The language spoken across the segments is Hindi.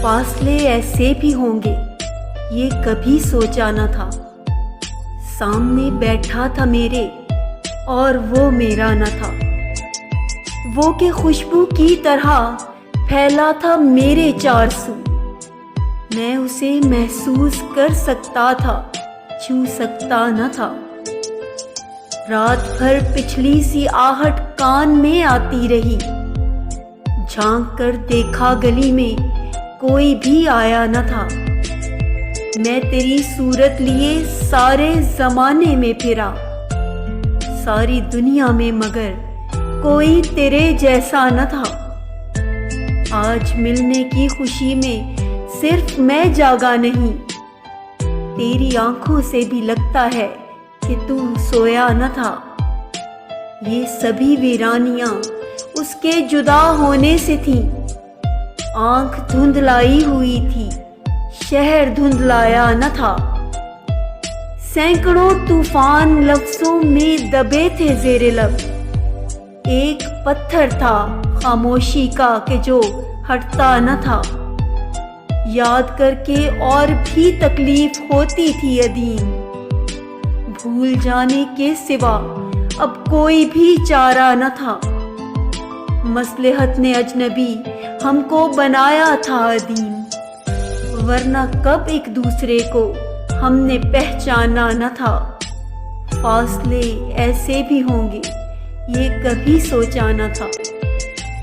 फासले ऐसे भी होंगे ये कभी सोचा न था। सामने बैठा था मेरे और वो मेरा न था। वो के खुशबू की तरह फैला था मेरे चार सू। मैं उसे महसूस कर सकता था, छू सकता न था। रात भर पिछली सी आहट कान में आती रही। झांक कर देखा गली में कोई भी आया न था। मैं तेरी सूरत लिए सारे जमाने में फिरा, सारी दुनिया में, मगर कोई तेरे जैसा न था। आज मिलने की खुशी में सिर्फ मैं जागा नहीं, तेरी आंखों से भी लगता है कि तू सोया न था। ये सभी वीरानियां उसके जुदा होने से थीं। आंख धुंधलाई हुई थी, शहर धुंधलाया न था। सैकड़ों तूफान लफ्जों में दबे थे जेरे लब। एक पत्थर था खामोशी का कि जो हटता न था। याद करके और भी तकलीफ होती थी अदीम। भूल जाने के सिवा अब कोई भी चारा न था। मसलहत ने अजनबी हमको बनाया था अदीम, वरना कब एक दूसरे को हमने पहचाना न था। फासले ऐसे भी होंगे ये कभी सोचा न था।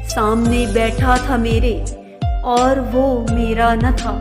सामने बैठा था मेरे और वो मेरा न था।